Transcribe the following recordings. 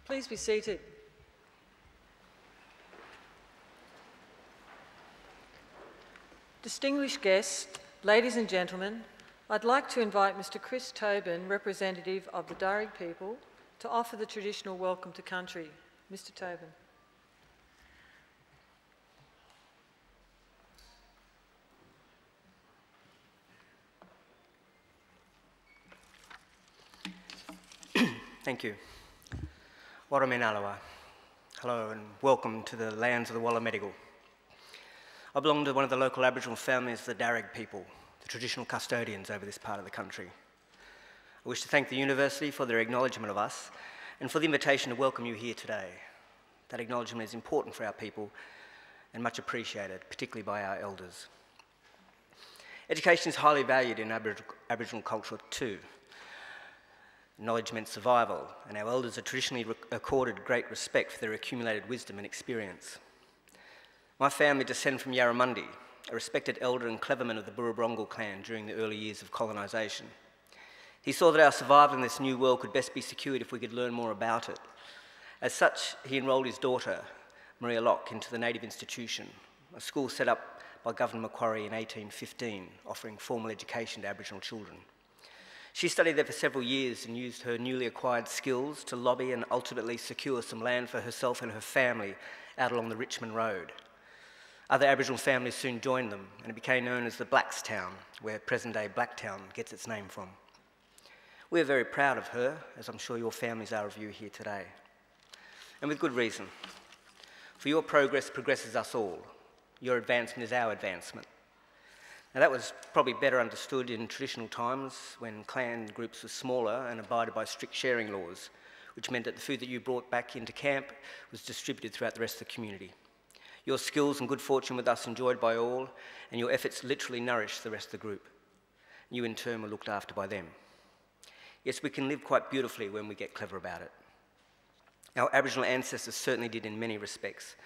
Please be seated. Distinguished guests, ladies and gentlemen, I'd like to invite Mr. Chris Tobin, representative of the Darug people, to offer the traditional welcome to country. Mr. Tobin. Thank you. Waraminalawa. Hello and welcome to the lands of the Wallamedigal. I belong to one of the local Aboriginal families, the Darug people, the traditional custodians over this part of the country. I wish to thank the university for their acknowledgement of us and for the invitation to welcome you here today. That acknowledgement is important for our people and much appreciated, particularly by our elders. Education is highly valued in Aboriginal culture too. Knowledge meant survival, and our elders are traditionally accorded great respect for their accumulated wisdom and experience. My family descend from Yarramundi, a respected elder and cleverman of the Burrabrongal clan during the early years of colonisation. He saw that our survival in this new world could best be secured if we could learn more about it. As such, he enrolled his daughter, Maria Locke, into the Native Institution, a school set up by Governor Macquarie in 1815, offering formal education to Aboriginal children. She studied there for several years and used her newly acquired skills to lobby and ultimately secure some land for herself and her family out along the Richmond Road. Other Aboriginal families soon joined them, and it became known as the Blackstown, where present-day Blacktown gets its name from. We're very proud of her, as I'm sure your families are of you here today. And with good reason. For your progress progresses us all. Your advancement is our advancement. Now that was probably better understood in traditional times when clan groups were smaller and abided by strict sharing laws, which meant that the food that you brought back into camp was distributed throughout the rest of the community. Your skills and good fortune with us enjoyed by all, and your efforts literally nourished the rest of the group. You in turn were looked after by them. Yes, we can live quite beautifully when we get clever about it. Our Aboriginal ancestors certainly did in many respects,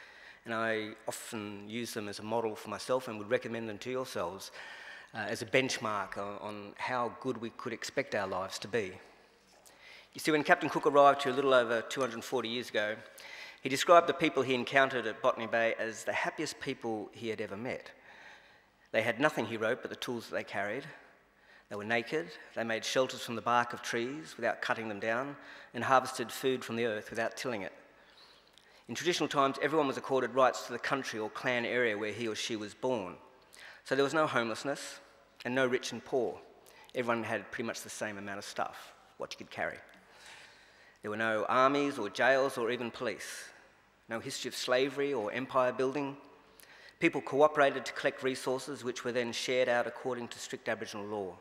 and I often use them as a model for myself and would recommend them to yourselves as a benchmark on how good we could expect our lives to be. You see, when Captain Cook arrived here a little over 240 years ago, he described the people he encountered at Botany Bay as the happiest people he had ever met. They had nothing, he wrote, but the tools that they carried. They were naked, they made shelters from the bark of trees without cutting them down, and harvested food from the earth without tilling it. In traditional times, everyone was accorded rights to the country or clan area where he or she was born. So there was no homelessness and no rich and poor. Everyone had pretty much the same amount of stuff, what you could carry. There were no armies or jails or even police. No history of slavery or empire building. People cooperated to collect resources which were then shared out according to strict Aboriginal law.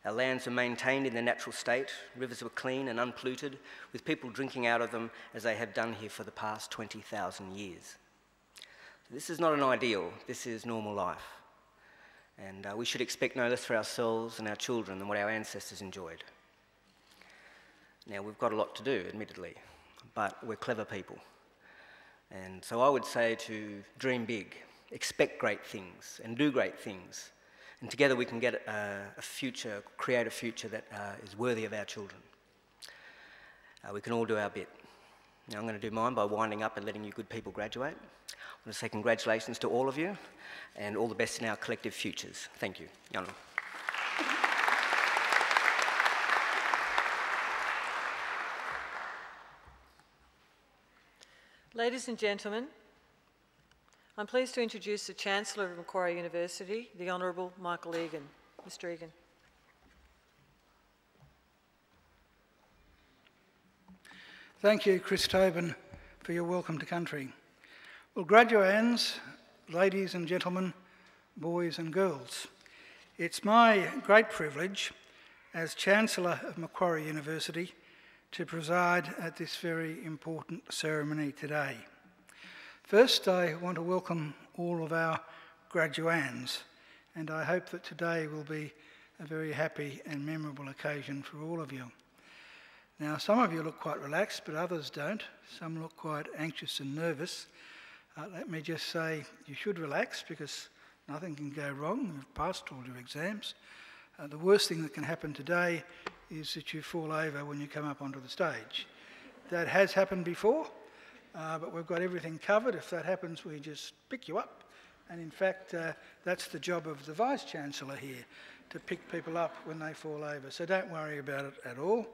Our lands were maintained in their natural state, rivers were clean and unpolluted, with people drinking out of them as they have done here for the past 20,000 years. So this is not an ideal, this is normal life. And we should expect no less for ourselves and our children than what our ancestors enjoyed. Now, we've got a lot to do, admittedly, but we're clever people. And so I would say to dream big, expect great things, and do great things. And together we can get a future, create a future that is worthy of our children. We can all do our bit. Now I'm going to do mine by winding up and letting you good people graduate. I want to say congratulations to all of you and all the best in our collective futures. Thank you. Yana. Ladies and gentlemen, I'm pleased to introduce the Chancellor of Macquarie University, the Honourable Michael Egan. Mr. Egan. Thank you, Chris Tobin, for your welcome to country. Well, graduands, ladies and gentlemen, boys and girls, it's my great privilege as Chancellor of Macquarie University to preside at this very important ceremony today. First, I want to welcome all of our graduands, and I hope that today will be a very happy and memorable occasion for all of you. Now, some of you look quite relaxed, but others don't. Some look quite anxious and nervous. Let me just say you should relax because nothing can go wrong. You've passed all your exams. The worst thing that can happen today is that you fall over when you come up onto the stage. That has happened before, but we've got everything covered. If that happens, we just pick you up. And in fact, that's the job of the Vice-Chancellor here, to pick people up when they fall over. So don't worry about it at all.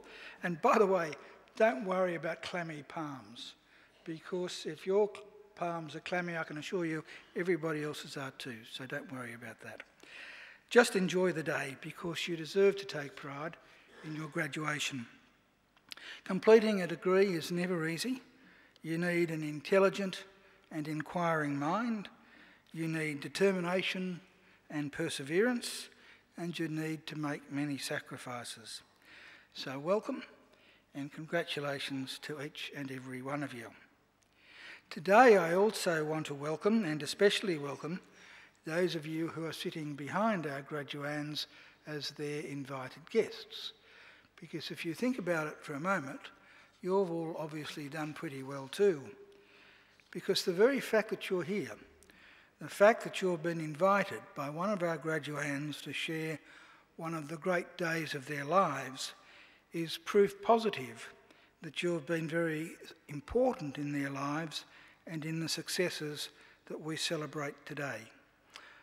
And by the way, don't worry about clammy palms, because if your palms are clammy, I can assure you everybody else's are too. So don't worry about that. Just enjoy the day, because you deserve to take pride in your graduation. Completing a degree is never easy. You need an intelligent and inquiring mind. You need determination and perseverance, and you need to make many sacrifices. So welcome and congratulations to each and every one of you. Today I also want to welcome, and especially welcome, those of you who are sitting behind our graduands as their invited guests. Because if you think about it for a moment, you've all obviously done pretty well too. Because the very fact that you're here, the fact that you've been invited by one of our graduands to share one of the great days of their lives is proof positive that you've been very important in their lives and in the successes that we celebrate today.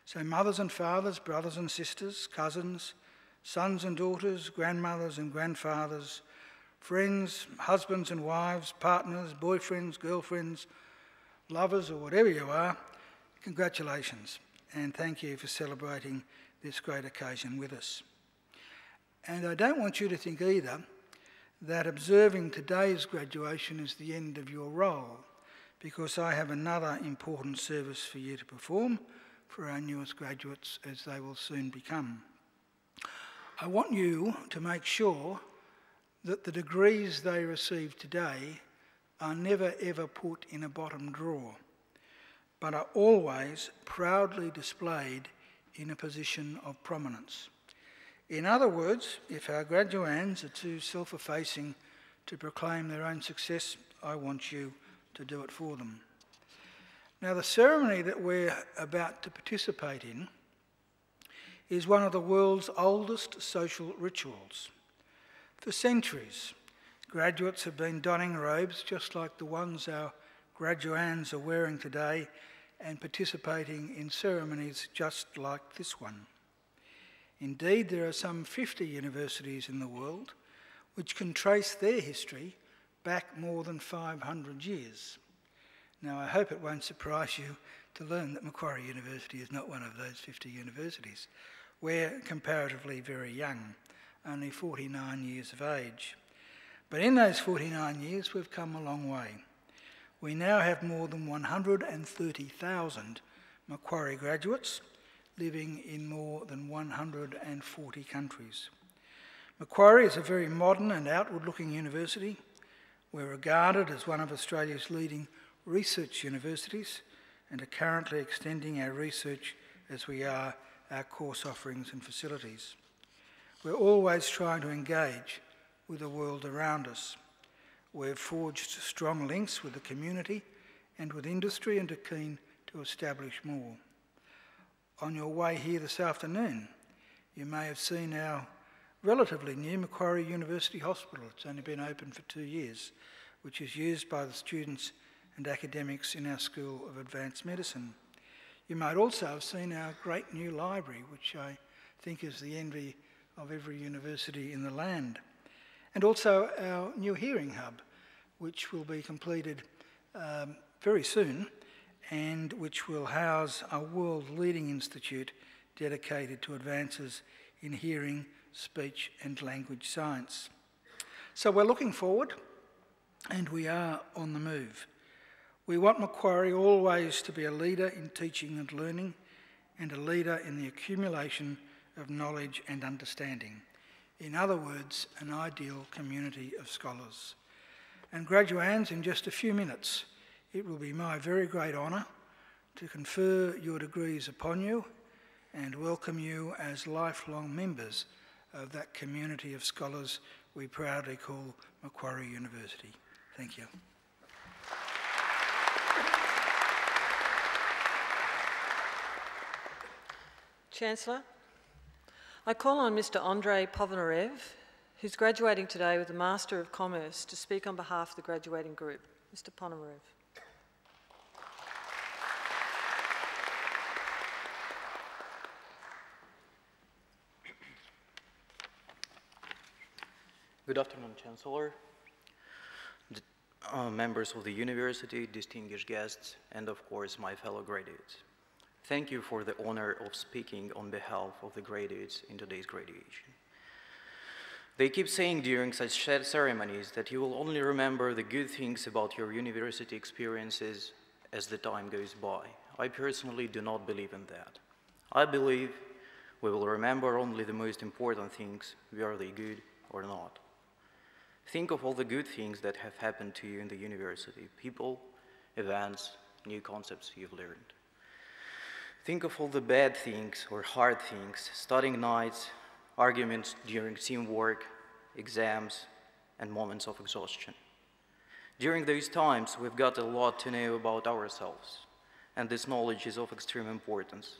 So mothers and fathers, brothers and sisters, cousins, sons and daughters, grandmothers and grandfathers, friends, husbands and wives, partners, boyfriends, girlfriends, lovers, or whatever you are, congratulations, and thank you for celebrating this great occasion with us. And I don't want you to think either that observing today's graduation is the end of your role, because I have another important service for you to perform for our newest graduates, as they will soon become. I want you to make sure that the degrees they receive today are never ever put in a bottom drawer, but are always proudly displayed in a position of prominence. In other words, if our graduands are too self-effacing to proclaim their own success, I want you to do it for them. Now, the ceremony that we're about to participate in is one of the world's oldest social rituals. For centuries, graduates have been donning robes just like the ones our graduands are wearing today, and participating in ceremonies just like this one. Indeed, there are some 50 universities in the world which can trace their history back more than 500 years. Now, I hope it won't surprise you to learn that Macquarie University is not one of those 50 universities. We're comparatively very young, only 49 years of age. But in those 49 years, we've come a long way. We now have more than 130,000 Macquarie graduates living in more than 140 countries. Macquarie is a very modern and outward-looking university. We're regarded as one of Australia's leading research universities and are currently extending our research as we are our course offerings and facilities. We're always trying to engage with the world around us. We've forged strong links with the community and with industry and are keen to establish more. On your way here this afternoon, you may have seen our relatively new Macquarie University Hospital. It's only been open for 2 years, which is used by the students and academics in our School of Advanced Medicine. You might also have seen our great new library, which I think is the envy of every university in the land. And also our new hearing hub, which will be completed very soon, and which will house a world-leading institute dedicated to advances in hearing, speech and language science. So we're looking forward, and we are on the move. We want Macquarie always to be a leader in teaching and learning, and a leader in the accumulation of knowledge and understanding. In other words, an ideal community of scholars. And graduands, in just a few minutes, it will be my very great honour to confer your degrees upon you and welcome you as lifelong members of that community of scholars we proudly call Macquarie University. Thank you. Chancellor, I call on Mr. Andrei Povonarev, who's graduating today with a Master of Commerce, to speak on behalf of the graduating group. Mr. Ponomarev. Good afternoon, Chancellor, members of the university, distinguished guests, and of course my fellow graduates. Thank you for the honor of speaking on behalf of the graduates in today's graduation. They keep saying during such ceremonies that you will only remember the good things about your university experiences as the time goes by. I personally do not believe in that. I believe we will remember only the most important things, were they good or not. Think of all the good things that have happened to you in the university, people, events, new concepts you've learned. Think of all the bad things or hard things, studying nights, arguments during teamwork, exams, and moments of exhaustion. During those times, we've got a lot to know about ourselves, and this knowledge is of extreme importance.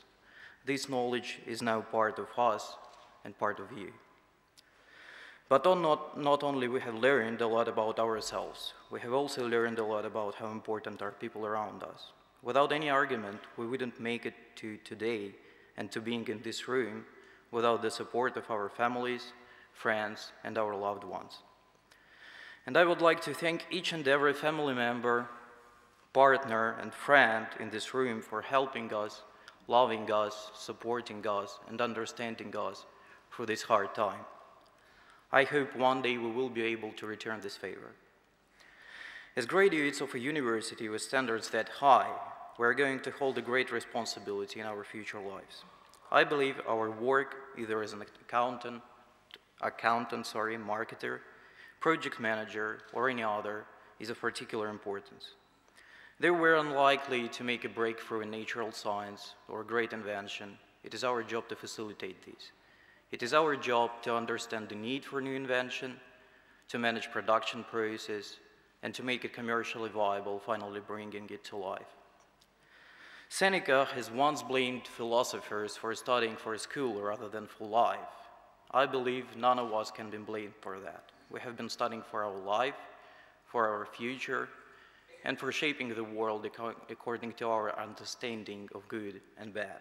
This knowledge is now part of us and part of you. But not only we have learned a lot about ourselves, we have also learned a lot about how important are people around us. Without any argument, we wouldn't make it to today and to being in this room without the support of our families, friends, and our loved ones. And I would like to thank each and every family member, partner, and friend in this room for helping us, loving us, supporting us, and understanding us through this hard time. I hope one day we will be able to return this favor. As graduates of a university with standards that high, we're going to hold a great responsibility in our future lives. I believe our work, either as an accountant, marketer, project manager, or any other, is of particular importance. Though we're unlikely to make a breakthrough in natural science or a great invention, it is our job to facilitate these. It is our job to understand the need for new invention, to manage production process, and to make it commercially viable, finally bringing it to life. Seneca has once blamed philosophers for studying for school rather than for life. I believe none of us can be blamed for that. We have been studying for our life, for our future, and for shaping the world according to our understanding of good and bad.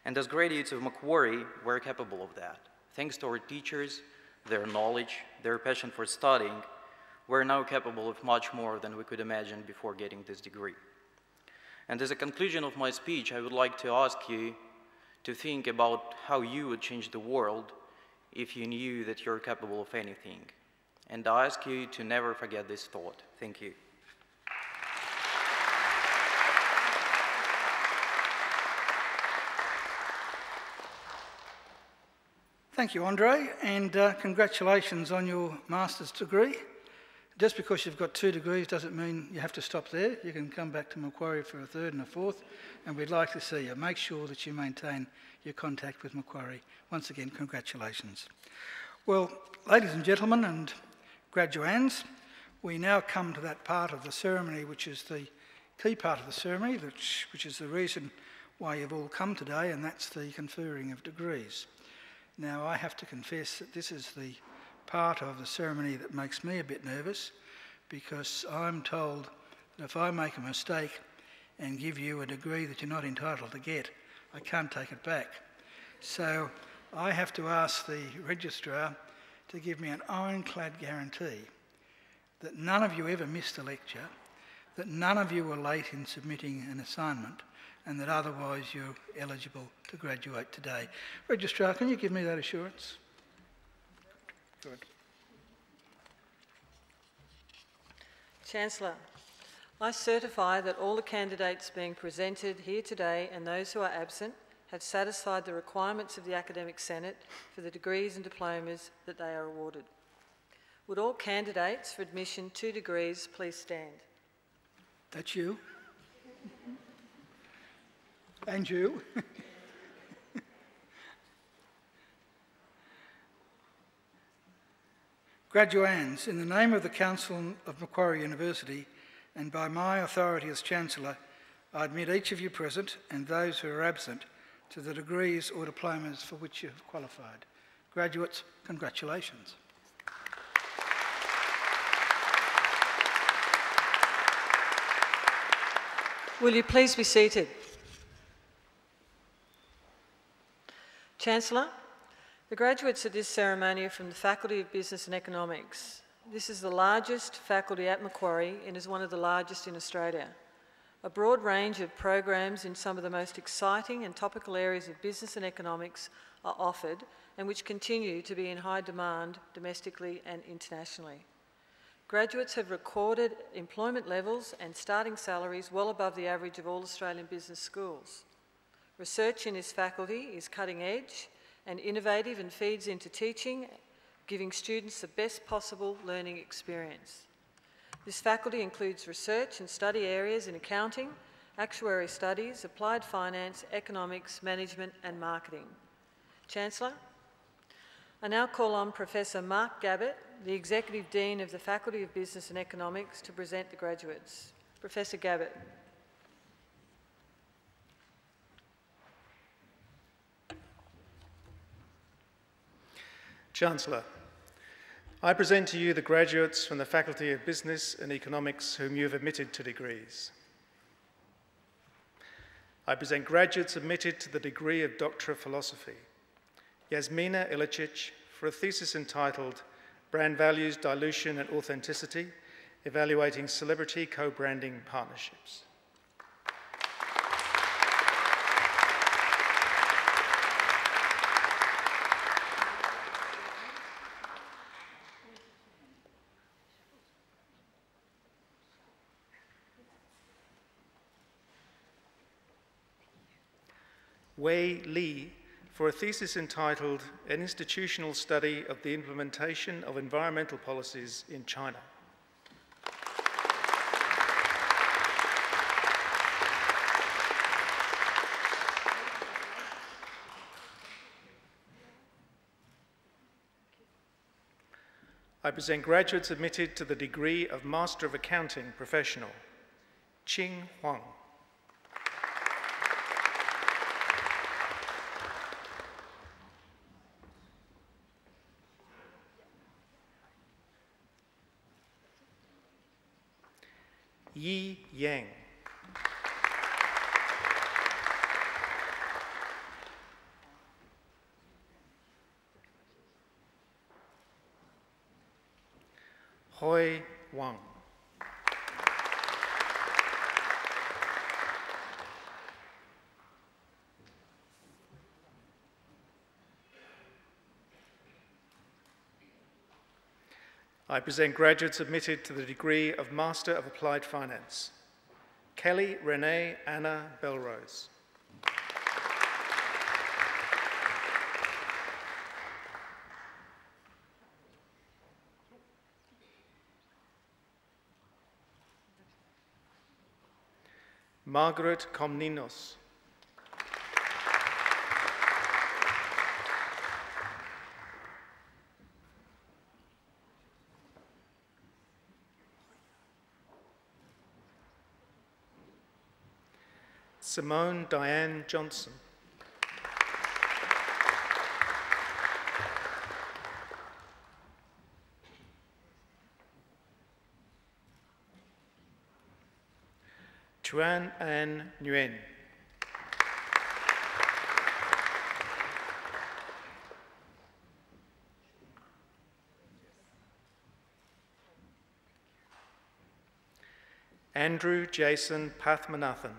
And as graduates of Macquarie, we're capable of that. Thanks to our teachers, their knowledge, their passion for studying, we're now capable of much more than we could imagine before getting this degree. And as a conclusion of my speech, I would like to ask you to think about how you would change the world if you knew that you're capable of anything. And I ask you to never forget this thought. Thank you. Thank you, Andre, and congratulations on your master's degree. Just because you've got 2 degrees doesn't mean you have to stop there. You can come back to Macquarie for a 3rd and a 4th, and we'd like to see you. Make sure that you maintain your contact with Macquarie. Once again, congratulations. Well, ladies and gentlemen and graduands, we now come to that part of the ceremony which is the key part of the ceremony, which is the reason why you've all come today, and that's the conferring of degrees. Now, I have to confess that this is the part of the ceremony that makes me a bit nervous, because I'm told that if I make a mistake and give you a degree that you're not entitled to get, I can't take it back. So I have to ask the registrar to give me an ironclad guarantee that none of you ever missed a lecture, that none of you were late in submitting an assignment, and that otherwise you're eligible to graduate today. Registrar, can you give me that assurance? Good. Chancellor, I certify that all the candidates being presented here today and those who are absent have satisfied the requirements of the Academic Senate for the degrees and diplomas that they are awarded. Would all candidates for admission to degrees please stand? That's you. And you. Graduands, in the name of the Council of Macquarie University and by my authority as Chancellor, I admit each of you present and those who are absent to the degrees or diplomas for which you have qualified. Graduates, congratulations. Will you please be seated? Chancellor, the graduates at this ceremony are from the Faculty of Business and Economics. This is the largest faculty at Macquarie and is one of the largest in Australia. A broad range of programs in some of the most exciting and topical areas of business and economics are offered and which continue to be in high demand domestically and internationally. Graduates have recorded employment levels and starting salaries well above the average of all Australian business schools. Research in this faculty is cutting edge and innovative and feeds into teaching, giving students the best possible learning experience. This faculty includes research and study areas in accounting, actuary studies, applied finance, economics, management and marketing. Chancellor, I now call on Professor Mark Gabbett, the Executive Dean of the Faculty of Business and Economics, to present the graduates. Professor Gabbett. Chancellor, I present to you the graduates from the Faculty of Business and Economics whom you have admitted to degrees. I present graduates admitted to the degree of Doctor of Philosophy, Yasmina Ilicic, for a thesis entitled Brand Values, Dilution and Authenticity, Evaluating Celebrity Co-Branding Partnerships. Wei Li, for a thesis entitled An Institutional Study of the Implementation of Environmental Policies in China. I present graduates admitted to the degree of Master of Accounting Professional, Qing Huang. Yi Yang. Hoi Wang. I present graduates admitted to the degree of Master of Applied Finance, Kelly Renee Anna Belrose. Margaret Komninos. Simone Diane Johnson. Chuan An Nguyen. Andrew Jason Pathmanathan.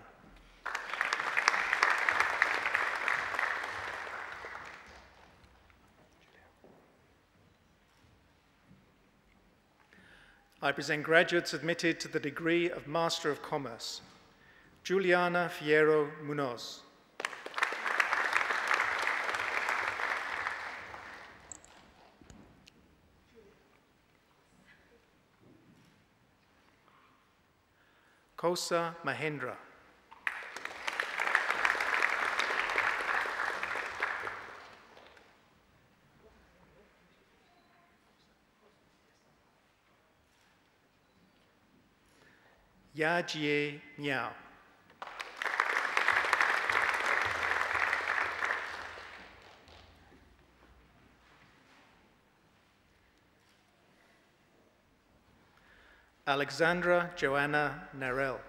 I present graduates admitted to the degree of Master of Commerce, Juliana Fierro Munoz. Kosa Mahendra. Yajie Miao. Alexandra Joanna Narell.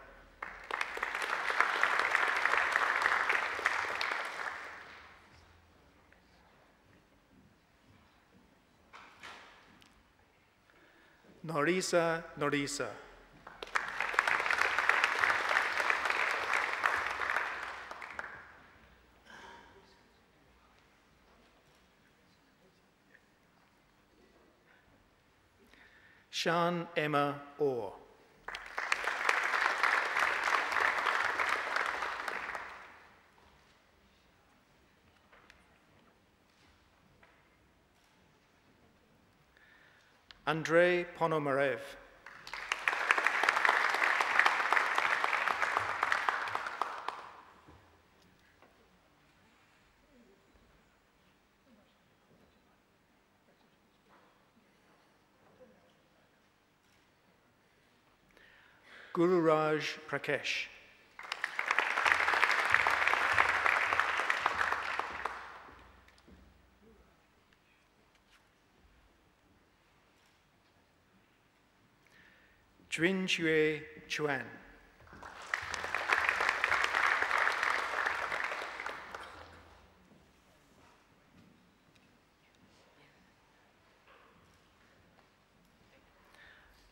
Norisa Norisa. Sean Emma Orr. Andrei Ponomarev. Gururaj Prakesh. Jun Chuan.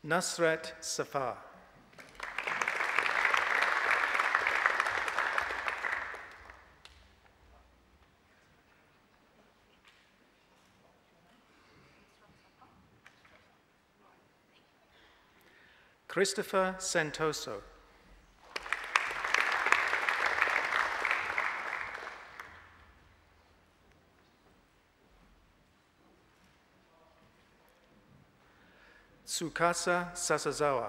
Nasrat Safar. Christopher Santoso. Tsukasa Sasazawa.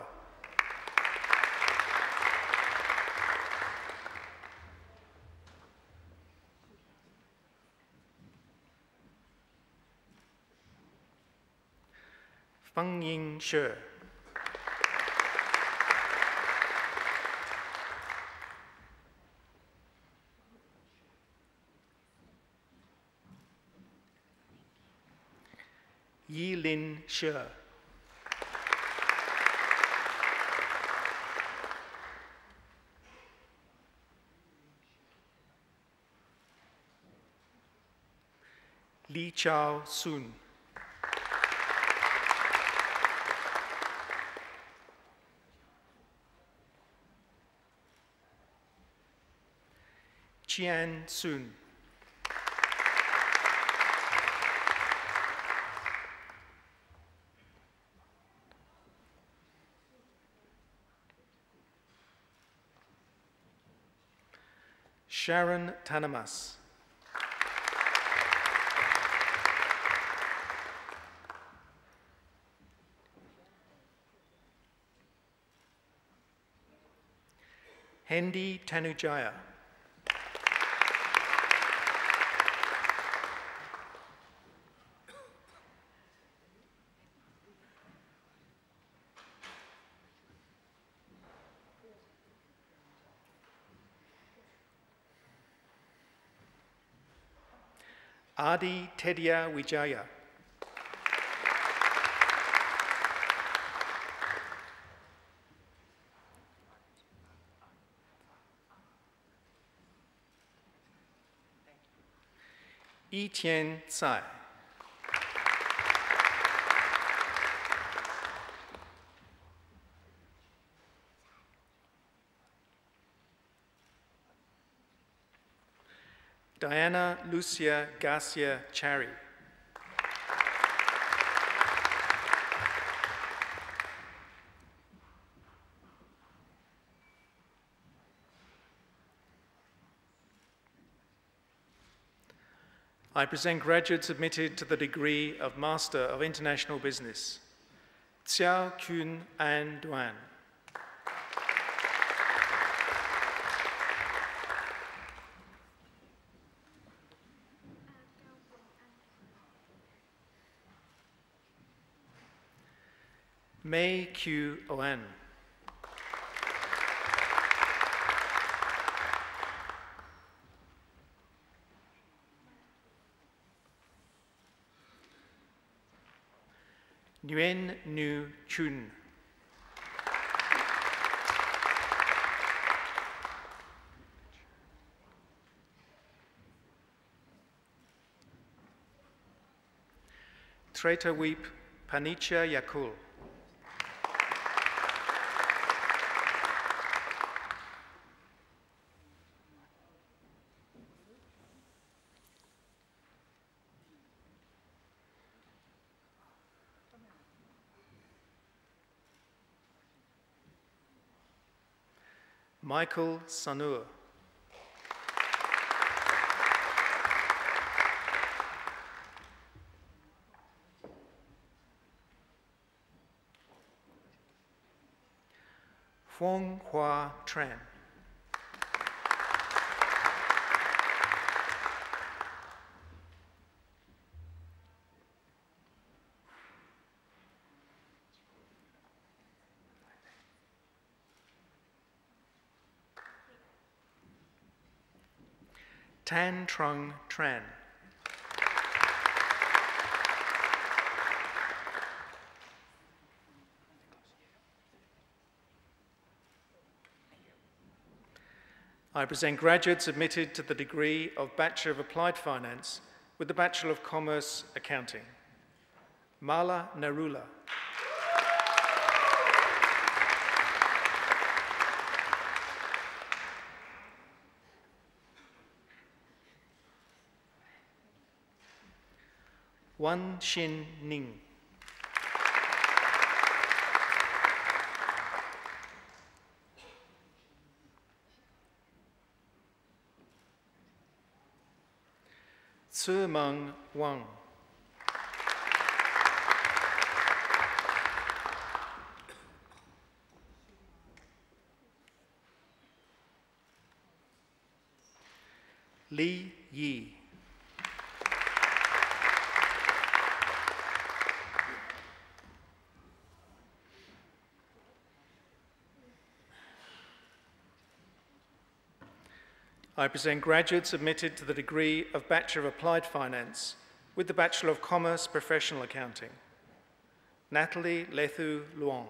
Fengying Shi. Yilin Shi. Li Chao Sun. Qian Sun. Sharon Tanamas. Hendi Tanujaya. Adi Tedia Wijaya. Etienne Tsai. Diana Lucia Garcia Chari. I present graduates admitted to the degree of Master of International Business. Xiao Kun An Duan. Mei Q Oan. Nguyen Nu Chun. Treta Weep Panicha Yakul. Michael Sanur. Phuong Hoa Tran. Tan Trung Tran. I present graduates admitted to the degree of Bachelor of Applied Finance with the Bachelor of Commerce Accounting. Mala Narula. Wan Xin Ning. Tse-Meng Wang. Li Yi. I present graduates admitted to the degree of Bachelor of Applied Finance with the Bachelor of Commerce Professional Accounting. Natalie Lethu Luong.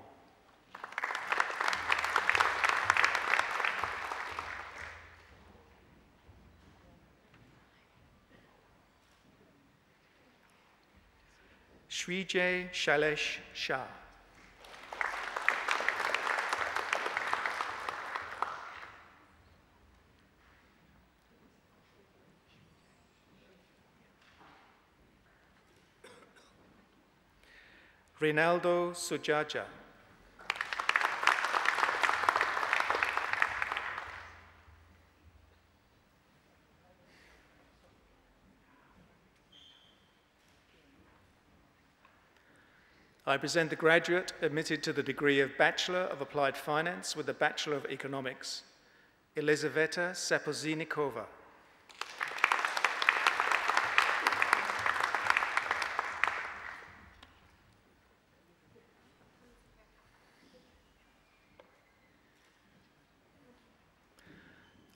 Srijay Shailesh Shah. Rinaldo Sujaja. I present the graduate admitted to the degree of Bachelor of Applied Finance with the Bachelor of Economics, Elizaveta Sapozinikova.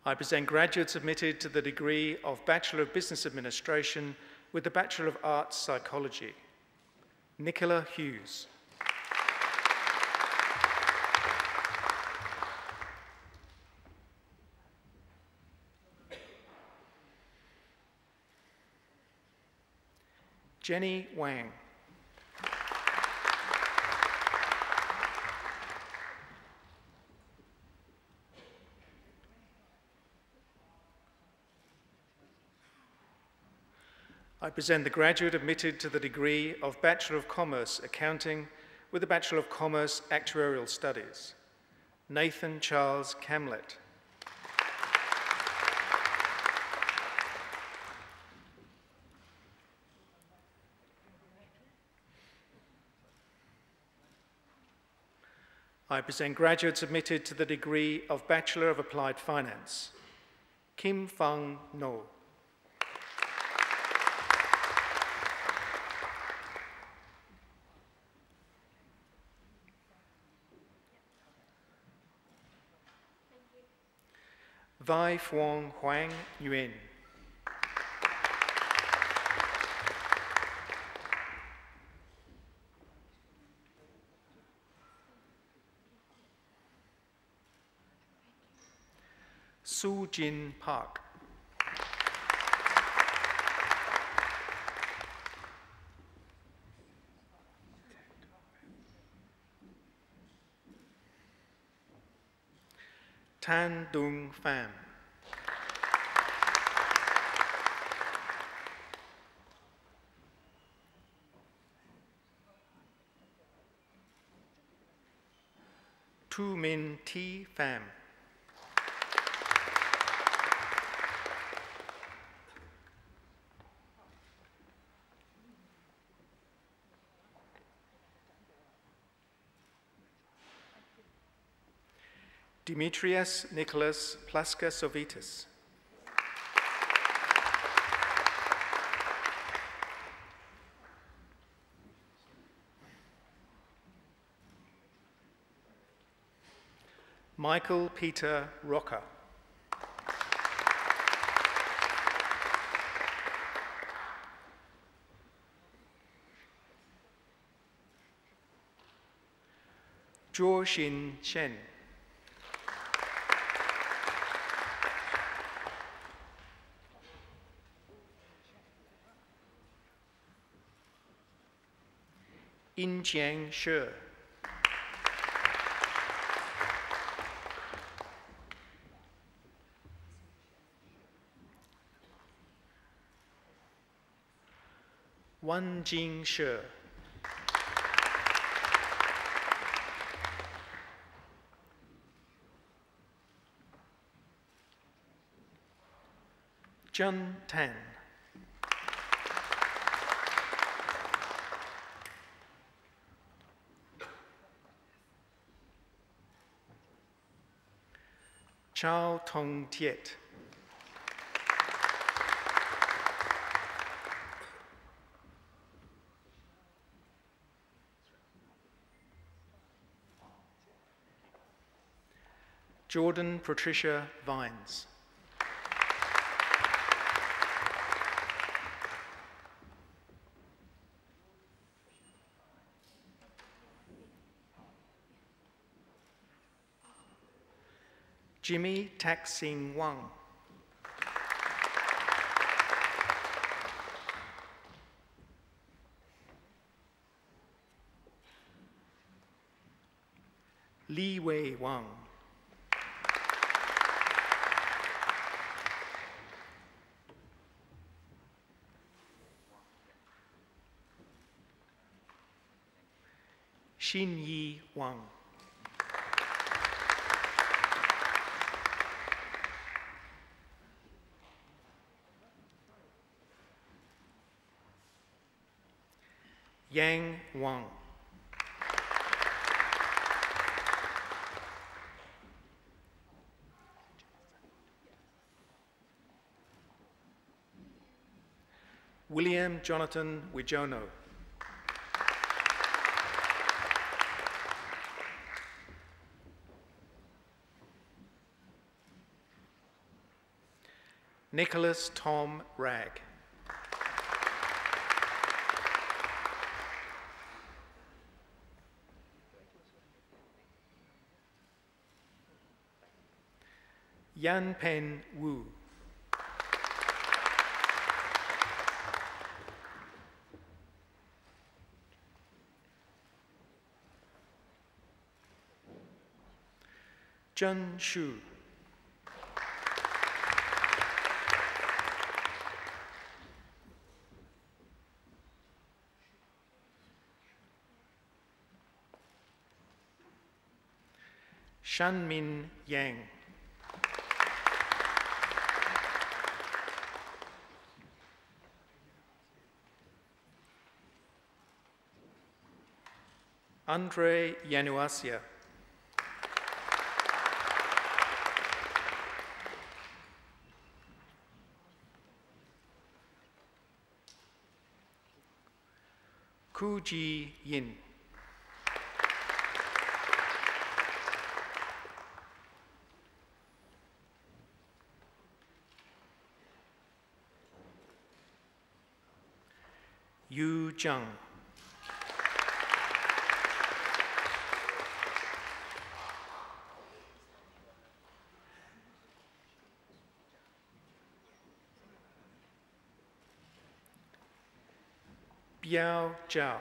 I present graduates admitted to the degree of Bachelor of Business Administration with the Bachelor of Arts Psychology, Nicola Hughes. Jenny Wang. I present the graduate admitted to the degree of Bachelor of Commerce Accounting with the Bachelor of Commerce Actuarial Studies, Nathan Charles Camlett. I present graduates admitted to the degree of Bachelor of Applied Finance, Kim Fang No. Vai Phuong Huang Nguyen. Su Jin Park. Tan Dung Pham. Tu Min T Pham. Demetrius Nicholas Plaskasovitis. Michael Peter Rocker. Zhuo Xin Shen. Injiang Shi. Wan Jing Shi. Jun Tan. Chao Tong Tiet. Jordan Patricia Vines. Jimmy Tak-sing Wang. Li Wei Wang. Xin Yi Wang. Yang Wang. William Jonathan Wijono. Nicholas Tom Ragg. Yan Pen Wu. Zhen Shu. Shanmin Yang. Andre Yanuasia. Ku Ji Yin. Yu Zhang. Biao Zhao.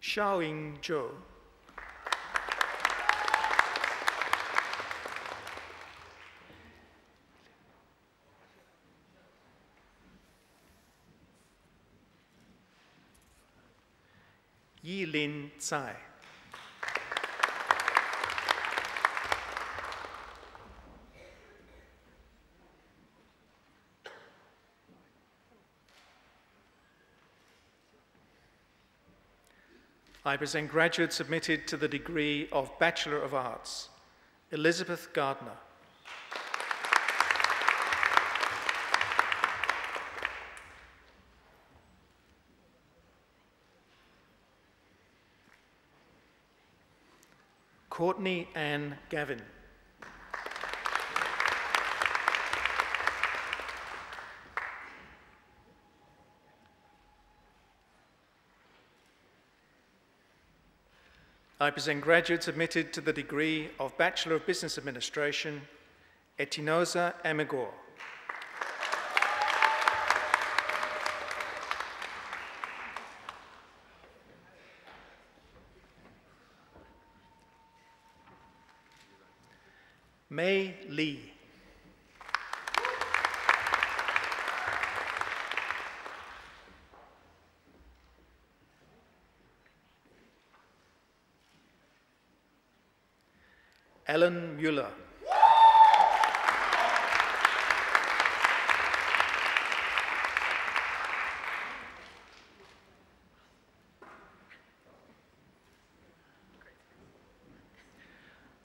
Xiaoying Zhou. Yilin Tsai. I present graduates admitted to the degree of Bachelor of Arts. Elizabeth Gardner. Courtney Ann Gavin. I present graduates admitted to the degree of Bachelor of Business Administration, Etinosa Amegor. Mei Lee. Ellen Mueller.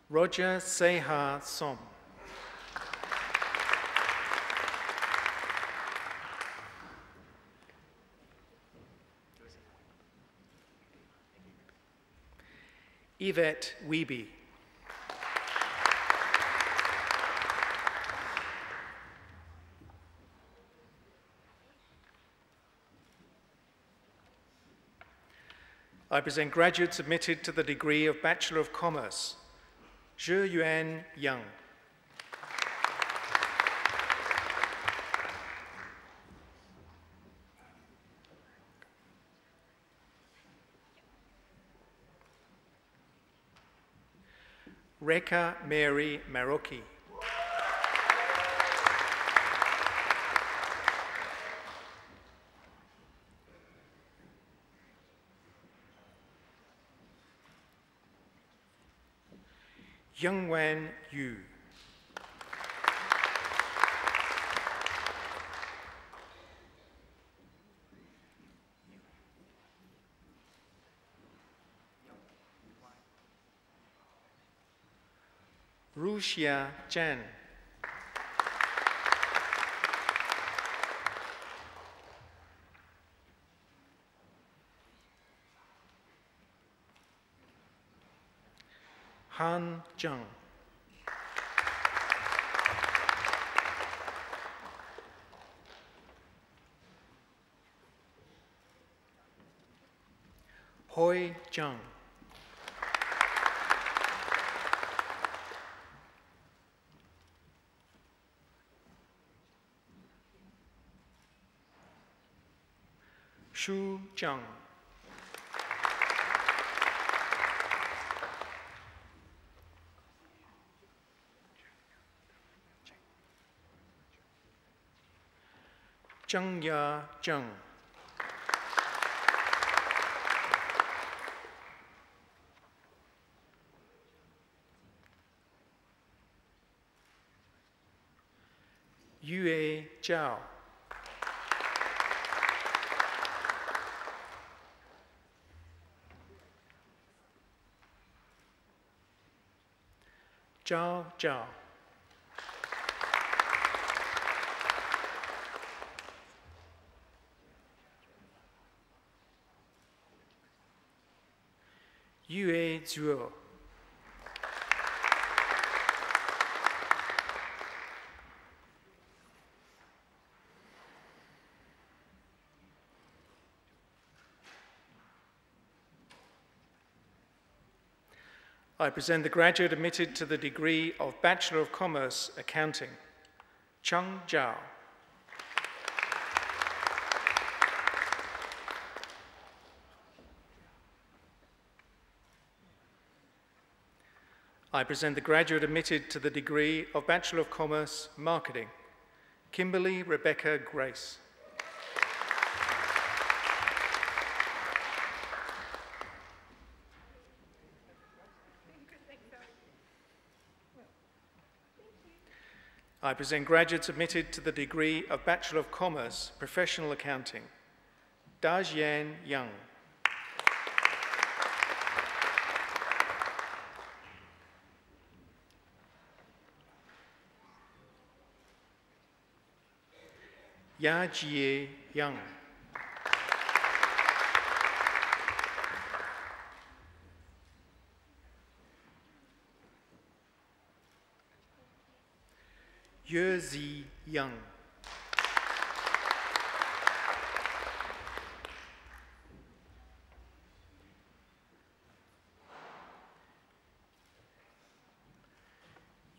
Roger Seha Som. Yvette Wiebe. I present graduates admitted to the degree of Bachelor of Commerce, Zhe Yuan Yang. Reka Mary Maroki. Youngwan Yu. Ruxia Chen. Han Zhang. Hoi Zhang. Shu Zhang. Zhengya Zheng. Yue Zhao. Zhao Zhao. Yue Zhuo. I present the graduate admitted to the degree of Bachelor of Commerce, Accounting, Cheng Zhao. I present the graduate admitted to the degree of Bachelor of Commerce, Marketing, Kimberly Rebecca Grace. I present graduates admitted to the degree of Bachelor of Commerce, Professional Accounting, Dajian Yang. Yajie Young. Yuezi Young.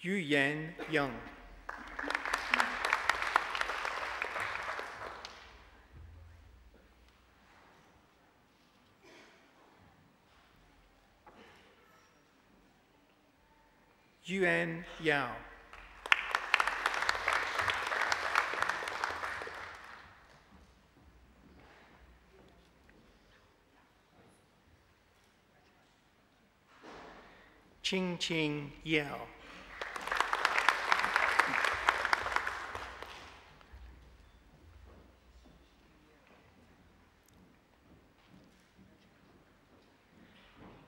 Yuyan Young. Yuan Yao. Ching Ching Yao.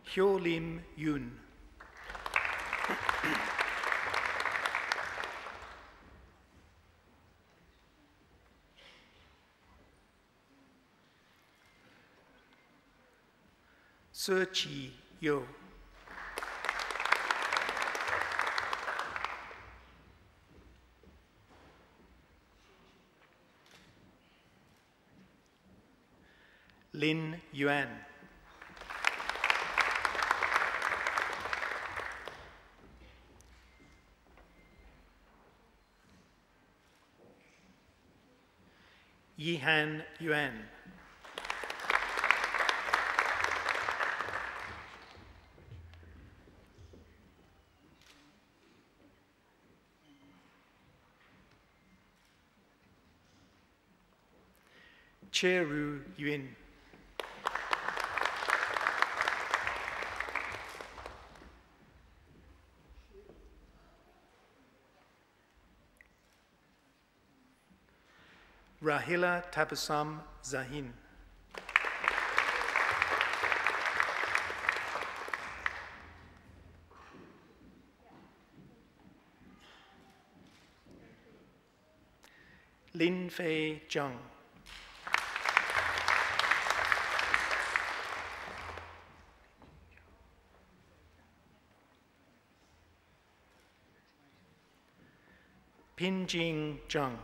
Hyo Lim Yun. Se Chi Yo. Lin Yuan. Yihan Yuan. Cheru Yun. Rahila Tabasam Zahin. Lin Fei Zhang. Pinjing Zhang.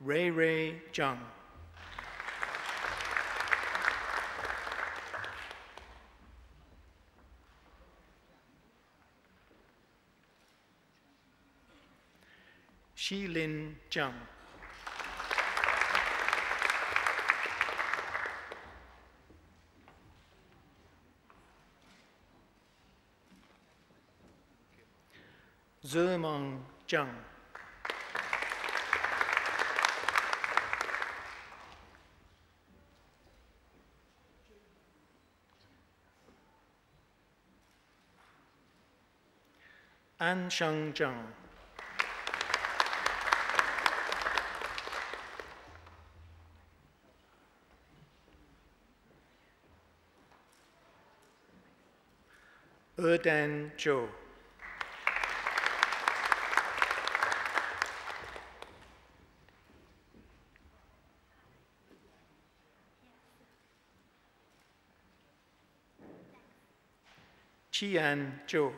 Ray Ray Zhang. Shilin Zhang. Zhemeng Zhang. Ansheng Zhang. Dan Zhou. Qian Zhou.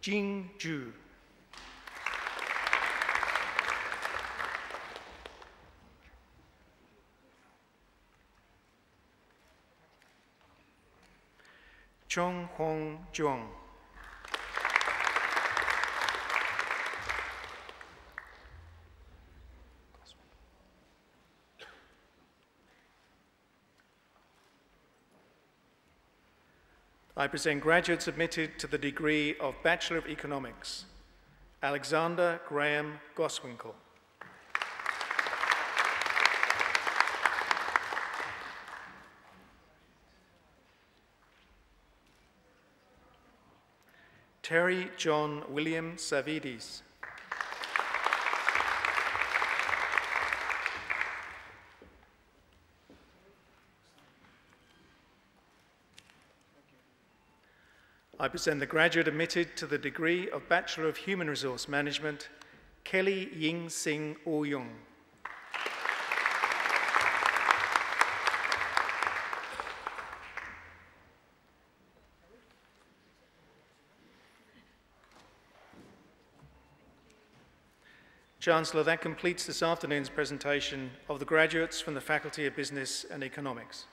Jing Zhu. Chong Hong Zhong. I present graduates admitted to the degree of Bachelor of Economics, Alexander Graham Goswinkle. Terry John William Savidis. I present the graduate admitted to the degree of Bachelor of Human Resource Management, Kelly Ying Sing Ouyong. Chancellor, that completes this afternoon's presentation of the graduates from the Faculty of Business and Economics.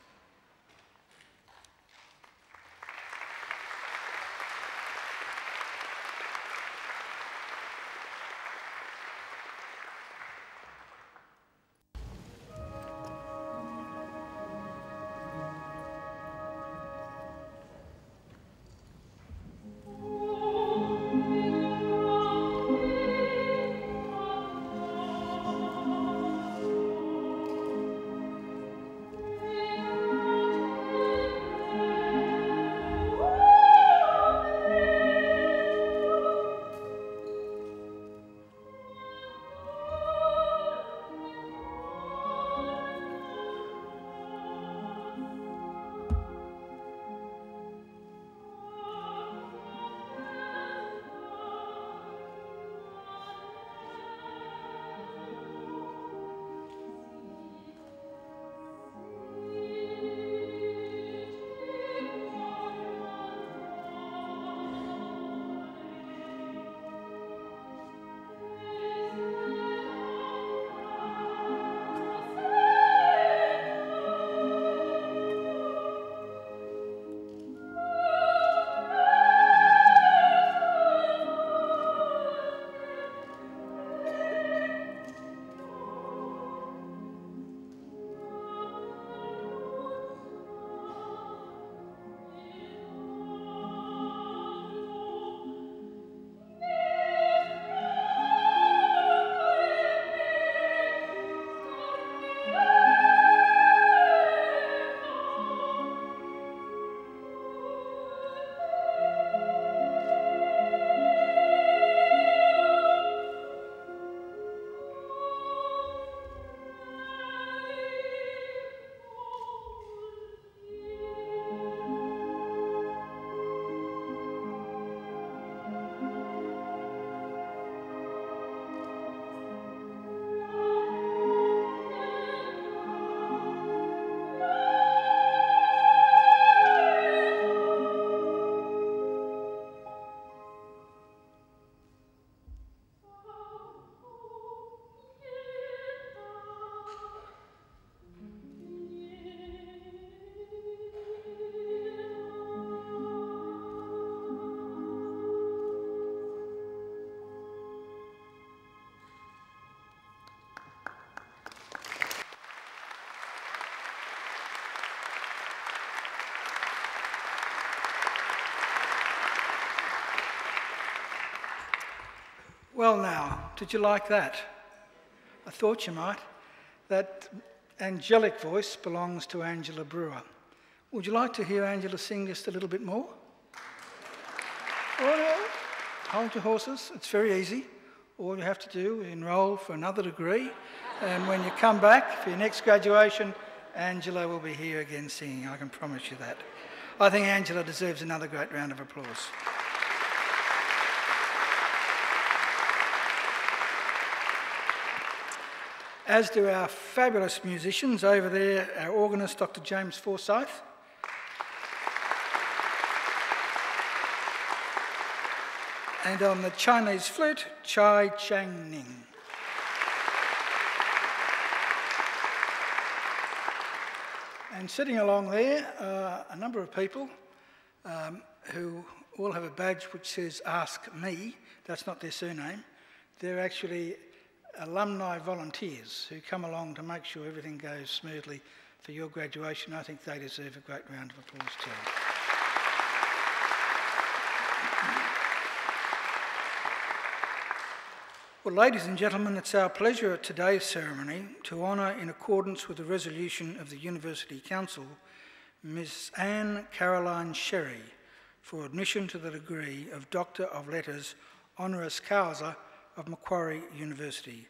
Well now, did you like that? I thought you might. That angelic voice belongs to Angela Brewer. Would you like to hear Angela sing just a little bit more? Well, hold your horses, it's very easy. All you have to do is enrol for another degree, and when you come back for your next graduation, Angela will be here again singing, I can promise you that. I think Angela deserves another great round of applause. As do our fabulous musicians over there, our organist, Dr. James Forsyth. And on the Chinese flute, Chai Chang Ning. And sitting along there are a number of people who all have a badge which says Ask Me. That's not their surname. They're actually alumni volunteers who come along to make sure everything goes smoothly for your graduation. I think they deserve a great round of applause too. Well, ladies and gentlemen, it's our pleasure at today's ceremony to honour, in accordance with the resolution of the University Council, Ms. Anne Caroline Sherry for admission to the degree of Doctor of Letters honoris causa of Macquarie University.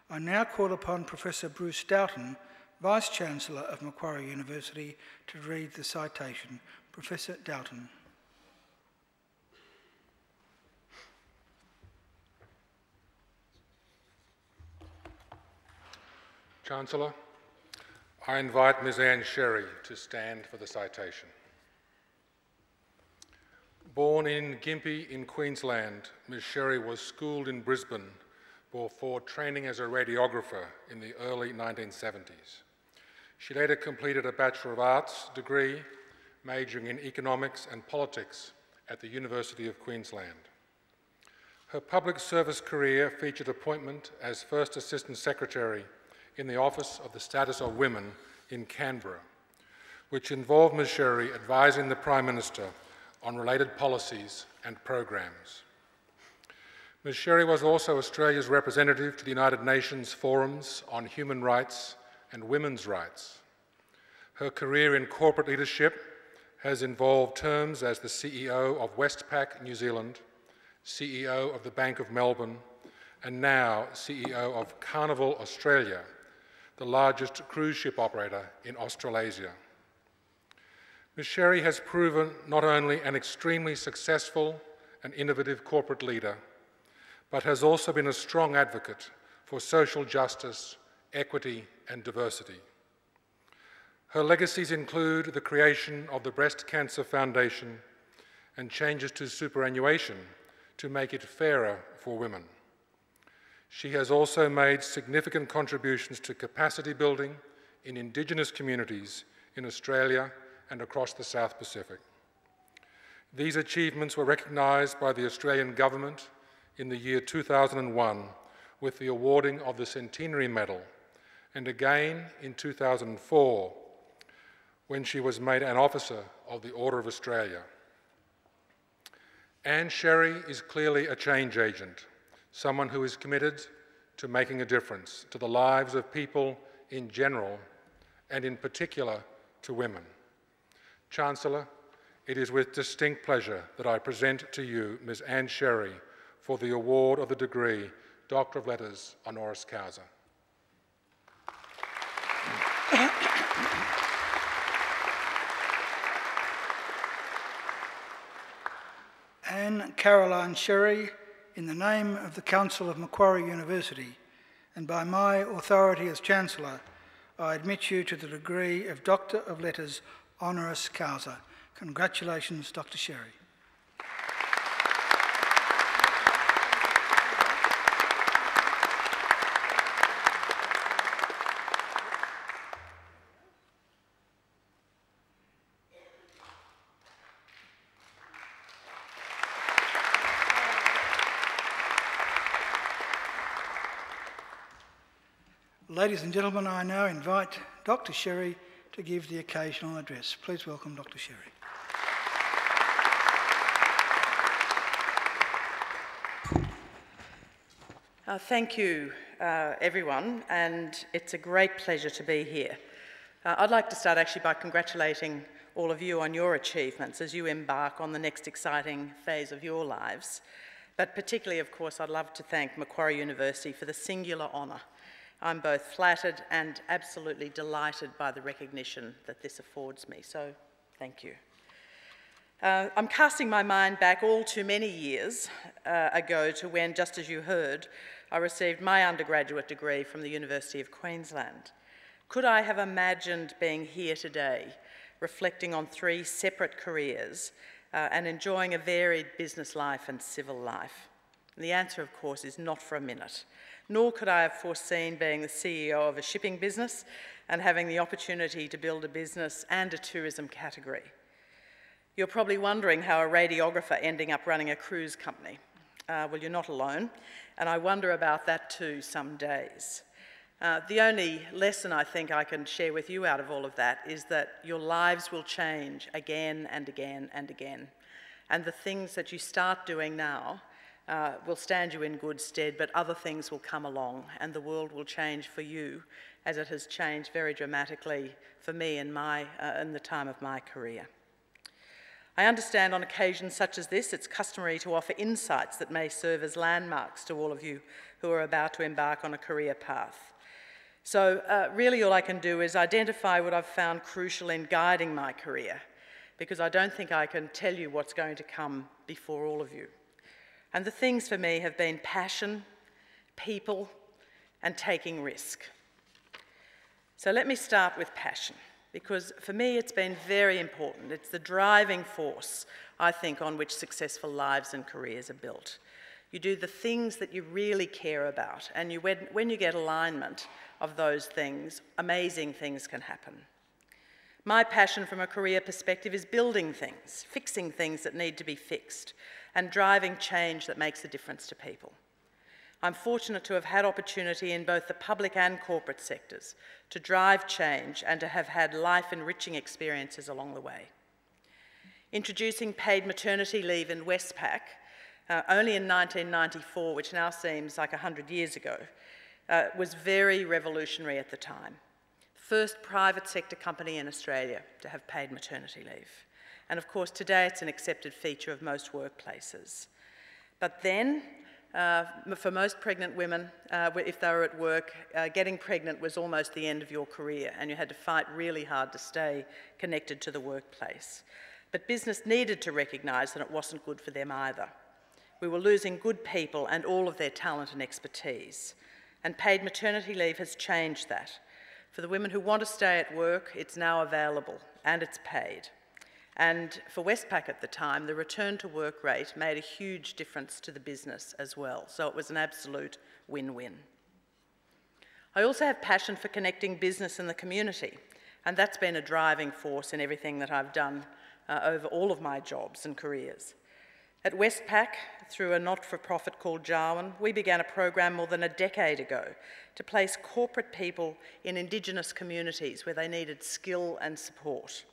I now call upon Professor Bruce Doughton, Vice-Chancellor of Macquarie University, to read the citation. Professor Doughton. Chancellor, I invite Ms Anne Sherry to stand for the citation. Born in Gympie in Queensland, Ms Sherry was schooled in Brisbane before training as a radiographer in the early 1970s. She later completed a Bachelor of Arts degree, majoring in economics and politics at the University of Queensland. Her public service career featured appointment as First Assistant Secretary in the Office of the Status of Women in Canberra, which involved Ms Sherry advising the Prime Minister on related policies and programs. Ms Sherry was also Australia's representative to the United Nations forums on human rights and women's rights. Her career in corporate leadership has involved terms as the CEO of Westpac New Zealand, CEO of the Bank of Melbourne, and now CEO of Carnival Australia, the largest cruise ship operator in Australasia. Ms Sherry has proven not only an extremely successful and innovative corporate leader, but has also been a strong advocate for social justice, equity, and diversity. Her legacies include the creation of the Breast Cancer Foundation and changes to superannuation to make it fairer for women. She has also made significant contributions to capacity building in Indigenous communities in Australia and across the South Pacific. These achievements were recognised by the Australian Government in the year 2001 with the awarding of the Centenary Medal, and again in 2004 when she was made an Officer of the Order of Australia. Anne Sherry is clearly a change agent, someone who is committed to making a difference to the lives of people in general and in particular to women. Chancellor, it is with distinct pleasure that I present to you Ms Anne Sherry for the award of the degree Doctor of Letters honoris causa. Anne Caroline Sherry, in the name of the Council of Macquarie University and by my authority as Chancellor, I admit you to the degree of Doctor of Letters honoris causa. Congratulations, Dr. Sherry. Ladies and gentlemen, I now invite Dr. Sherry to give the occasional address. Please welcome Dr. Sherry. Thank you, everyone, and it's a great pleasure to be here. I'd like to start actually by congratulating all of you on your achievements as you embark on the next exciting phase of your lives. But particularly, of course, I'd love to thank Macquarie University for the singular honour. I'm both flattered and absolutely delighted by the recognition that this affords me, so thank you. I'm casting my mind back all too many years ago to when, just as you heard, I received my undergraduate degree from the University of Queensland. Could I have imagined being here today, reflecting on 3 separate careers and enjoying a varied business life and civil life? And the answer, of course, is not for a minute. Nor could I have foreseen being the CEO of a shipping business and having the opportunity to build a business and a tourism category. You're probably wondering how a radiographer ending up running a cruise company. Well, you're not alone, and I wonder about that too some days. The only lesson I think I can share with you out of all of that is that your lives will change again and again and again. And the things that you start doing now will stand you in good stead, but other things will come along and the world will change for you as it has changed very dramatically for me in the time of my career. I understand on occasions such as this, it's customary to offer insights that may serve as landmarks to all of you who are about to embark on a career path. So really all I can do is identify what I've found crucial in guiding my career, because I don't think I can tell you what's going to come before all of you. And the things for me have been passion, people, and taking risk. So let me start with passion, because for me it's been very important. It's the driving force, I think, on which successful lives and careers are built. You do the things that you really care about, and when you get alignment of those things, amazing things can happen. My passion from a career perspective is building things, fixing things that need to be fixed, and driving change that makes a difference to people. I'm fortunate to have had opportunity in both the public and corporate sectors to drive change and to have had life-enriching experiences along the way. Introducing paid maternity leave in Westpac, only in 1994, which now seems like 100 years ago, was very revolutionary at the time. First private sector company in Australia to have paid maternity leave. And of course, today it's an accepted feature of most workplaces. But then, for most pregnant women, if they were at work, getting pregnant was almost the end of your career, and you had to fight really hard to stay connected to the workplace. But business needed to recognise that it wasn't good for them either. We were losing good people and all of their talent and expertise. And paid maternity leave has changed that. For the women who want to stay at work, it's now available and it's paid. And for Westpac at the time, the return to work rate made a huge difference to the business as well. So it was an absolute win-win. I also have passion for connecting business and the community, and that's been a driving force in everything that I've done over all of my jobs and careers. At Westpac, through a not-for-profit called Jarwin, we began a program more than a decade ago to place corporate people in Indigenous communities where they needed skill and support.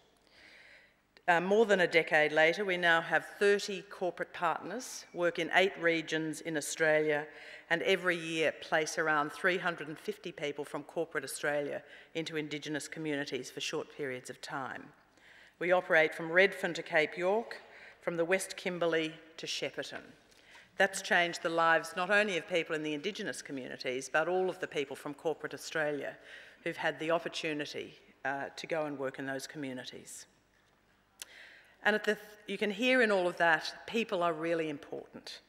More than a decade later, we now have 30 corporate partners, work in 8 regions in Australia, and every year place around 350 people from corporate Australia into Indigenous communities for short periods of time. We operate from Redfern to Cape York, from the West Kimberley to Shepparton. That's changed the lives not only of people in the Indigenous communities, but all of the people from corporate Australia who've had the opportunity to go and work in those communities. And you can hear in all of that, people are really important.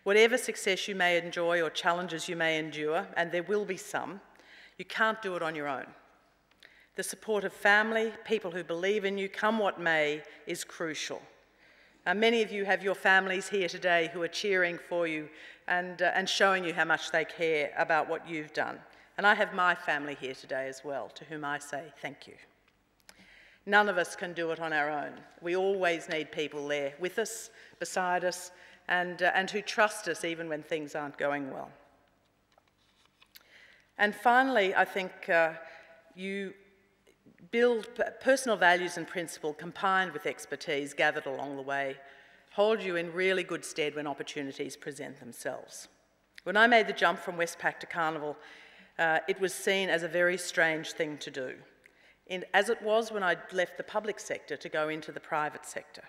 Whatever success you may enjoy or challenges you may endure, and there will be some, you can't do it on your own. The support of family, people who believe in you, come what may, is crucial. Many of you have your families here today who are cheering for you and showing you how much they care about what you've done. And I have my family here today as well, to whom I say thank you. None of us can do it on our own. We always need people there with us, beside us, and who trust us even when things aren't going well. And finally, I think you build personal values and principle combined with expertise gathered along the way, hold you in really good stead when opportunities present themselves. When I made the jump from Westpac to Carnival, it was seen as a very strange thing to do, as it was when I left the public sector to go into the private sector.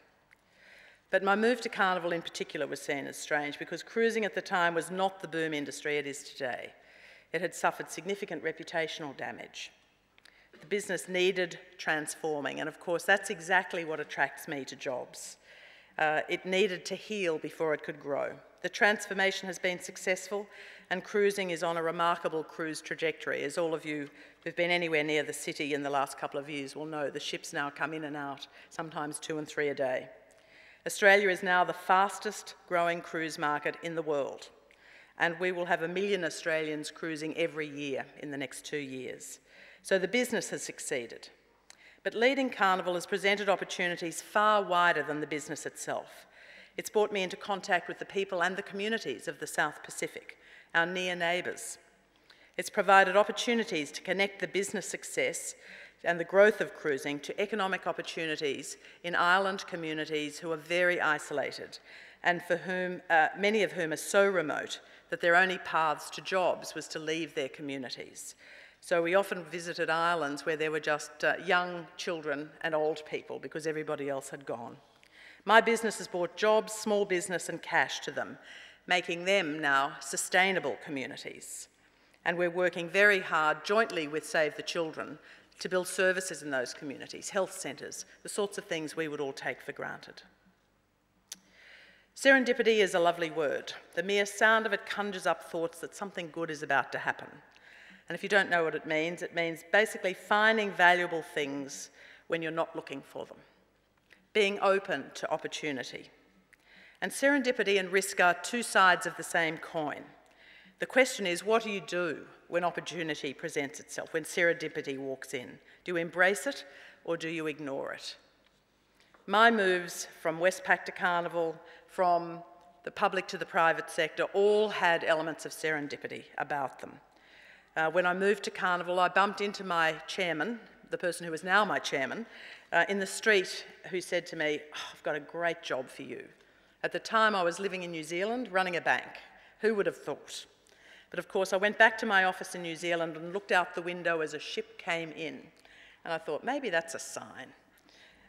But my move to Carnival in particular was seen as strange because cruising at the time was not the boom industry it is today. It had suffered significant reputational damage. The business needed transforming, and of course that's exactly what attracts me to jobs. It needed to heal before it could grow. The transformation has been successful, and cruising is on a remarkable cruise trajectory. As all of you who've been anywhere near the city in the last couple of years will know, the ships now come in and out, sometimes 2 and 3 a day. Australia is now the fastest growing cruise market in the world, and we will have 1 million Australians cruising every year in the next 2 years. So the business has succeeded. But leading Carnival has presented opportunities far wider than the business itself. It's brought me into contact with the people and the communities of the South Pacific, our near neighbours. It's provided opportunities to connect the business success and the growth of cruising to economic opportunities in island communities who are very isolated and for whom, many of whom are so remote that their only paths to jobs was to leave their communities. So we often visited islands where there were just young children and old people because everybody else had gone. My business has brought jobs, small business and cash to them, making them now sustainable communities. And we're working very hard jointly with Save the Children to build services in those communities, health centres, the sorts of things we would all take for granted. Serendipity is a lovely word. The mere sound of it conjures up thoughts that something good is about to happen. And if you don't know what it means basically finding valuable things when you're not looking for them, being open to opportunity. And serendipity and risk are two sides of the same coin. The question is, what do you do when opportunity presents itself, when serendipity walks in? Do you embrace it or do you ignore it? My moves from Westpac to Carnival, from the public to the private sector, all had elements of serendipity about them. When I moved to Carnival, I bumped into my chairman, the person who is now my chairman, in the street, who said to me, "Oh, I've got a great job for you." At the time, I was living in New Zealand, running a bank. Who would have thought? But of course, I went back to my office in New Zealand and looked out the window as a ship came in. And I thought, maybe that's a sign.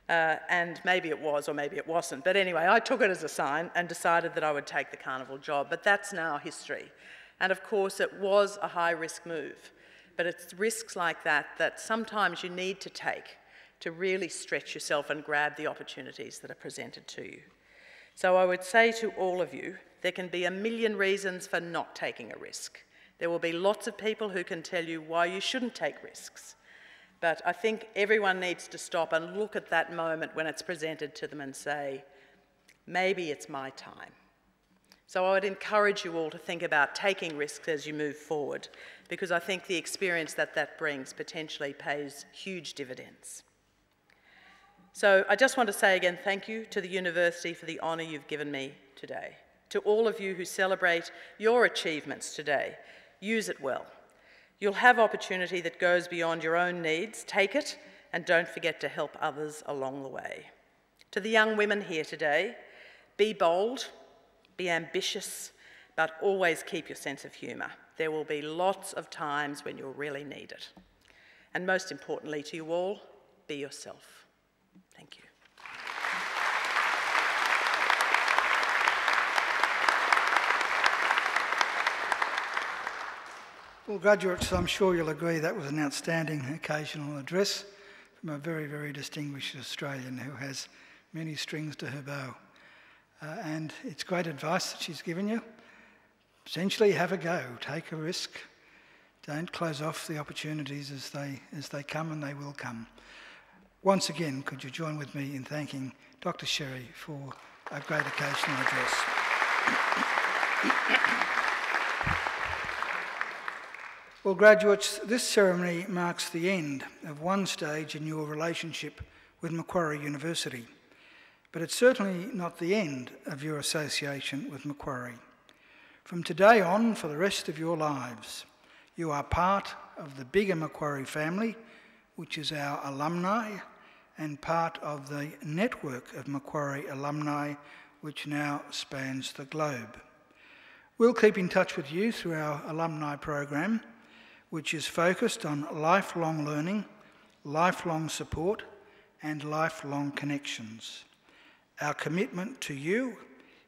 And maybe it was, or maybe it wasn't. But anyway, I took it as a sign and decided that I would take the Carnival job. But that's now history. And of course, it was a high-risk move. But it's risks like that that sometimes you need to take to really stretch yourself and grab the opportunities that are presented to you. So I would say to all of you, there can be a million reasons for not taking a risk. There will be lots of people who can tell you why you shouldn't take risks. But I think everyone needs to stop and look at that moment when it's presented to them and say, maybe it's my time. So I would encourage you all to think about taking risks as you move forward, because I think the experience that that brings potentially pays huge dividends. So I just want to say again thank you to the university for the honour you've given me today. To all of you who celebrate your achievements today, use it well. You'll have opportunity that goes beyond your own needs. Take it, and don't forget to help others along the way. To the young women here today, be bold, be ambitious, but always keep your sense of humour. There will be lots of times when you'll really need it. And most importantly to you all, be yourself. Thank you. Well, graduates, I'm sure you'll agree that was an outstanding occasional address from a very, very distinguished Australian who has many strings to her bow. And it's great advice that she's given you. Essentially, have a go, take a risk. Don't close off the opportunities as they come, and they will come. Once again, could you join with me in thanking Dr. Sherry for a great occasional address. Well, graduates, this ceremony marks the end of one stage in your relationship with Macquarie University, but it's certainly not the end of your association with Macquarie. From today on, for the rest of your lives, you are part of the bigger Macquarie family, which is our alumni, and part of the network of Macquarie alumni, which now spans the globe. We'll keep in touch with you through our alumni program, which is focused on lifelong learning, lifelong support, and lifelong connections. Our commitment to you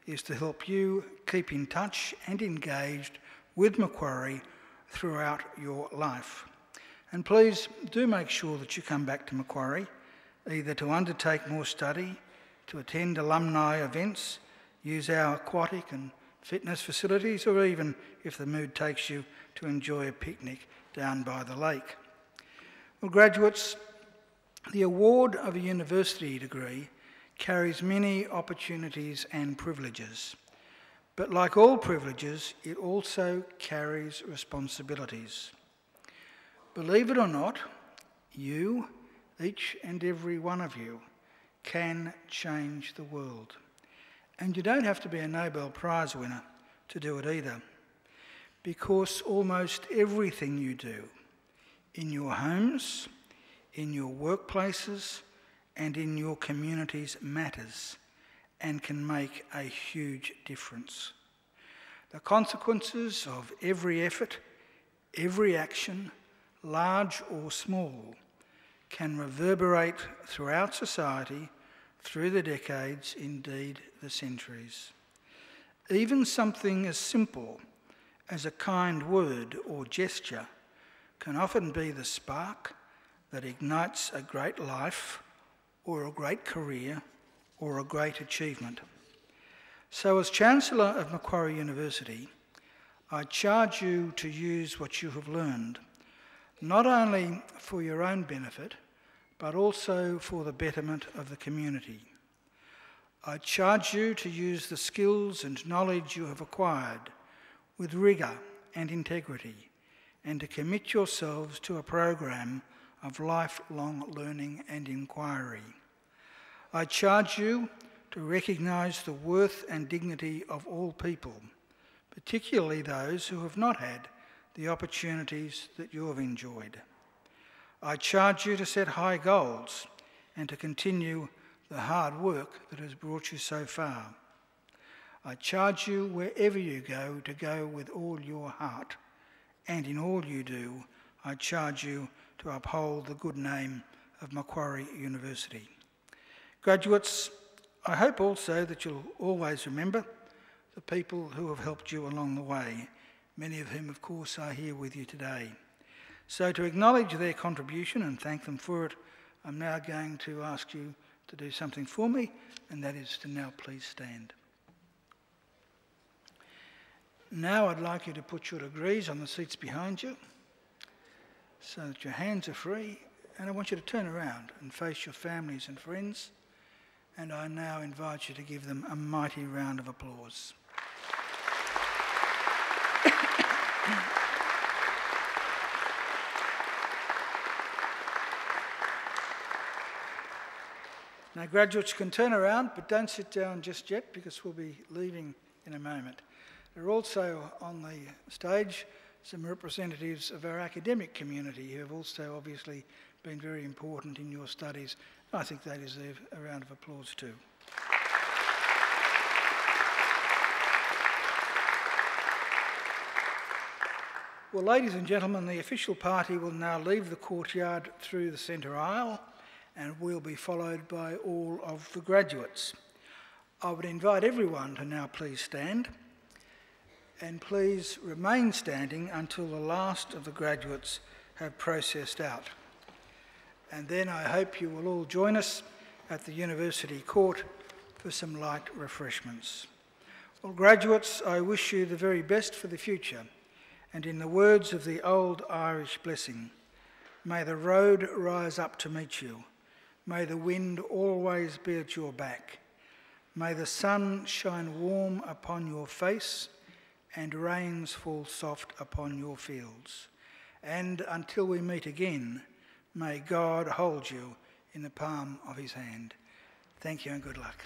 is to help you keep in touch and engaged with Macquarie throughout your life. And please do make sure that you come back to Macquarie, either to undertake more study, to attend alumni events, use our aquatic and fitness facilities, or even, if the mood takes you, to enjoy a picnic down by the lake. Well, graduates, the award of a university degree carries many opportunities and privileges. But like all privileges, it also carries responsibilities. Believe it or not, you, each and every one of you, can change the world. And you don't have to be a Nobel Prize winner to do it either, because almost everything you do, in your homes, in your workplaces, and in your communities matters and can make a huge difference. The consequences of every effort, every action, large or small, can reverberate throughout society through the decades, indeed the centuries. Even something as simple as a kind word or gesture can often be the spark that ignites a great life or a great career or a great achievement. So as Chancellor of Macquarie University, I charge you to use what you have learned, not only for your own benefit, but also for the betterment of the community. I charge you to use the skills and knowledge you have acquired with rigour and integrity, and to commit yourselves to a program of lifelong learning and inquiry. I charge you to recognise the worth and dignity of all people, particularly those who have not had the opportunities that you have enjoyed. I charge you to set high goals and to continue the hard work that has brought you so far. I charge you wherever you go to go with all your heart, and in all you do, I charge you to uphold the good name of Macquarie University. Graduates, I hope also that you'll always remember the people who have helped you along the way, many of whom, of course, are here with you today. So to acknowledge their contribution and thank them for it, I'm now going to ask you to do something for me, and that is to now please stand. Now I'd like you to put your degrees on the seats behind you so that your hands are free, and I want you to turn around and face your families and friends, and I now invite you to give them a mighty round of applause. Now, graduates can turn around, but don't sit down just yet because we'll be leaving in a moment. There are also on the stage some representatives of our academic community who have also obviously been very important in your studies. I think they deserve a round of applause too. Well, ladies and gentlemen, the official party will now leave the courtyard through the centre aisle, and will be followed by all of the graduates. I would invite everyone to now please stand, and please remain standing until the last of the graduates have processed out. And then I hope you will all join us at the University Court for some light refreshments. Well, graduates, I wish you the very best for the future, and in the words of the old Irish blessing, may the road rise up to meet you. May the wind always be at your back. May the sun shine warm upon your face and rains fall soft upon your fields. And until we meet again, may God hold you in the palm of his hand. Thank you and good luck.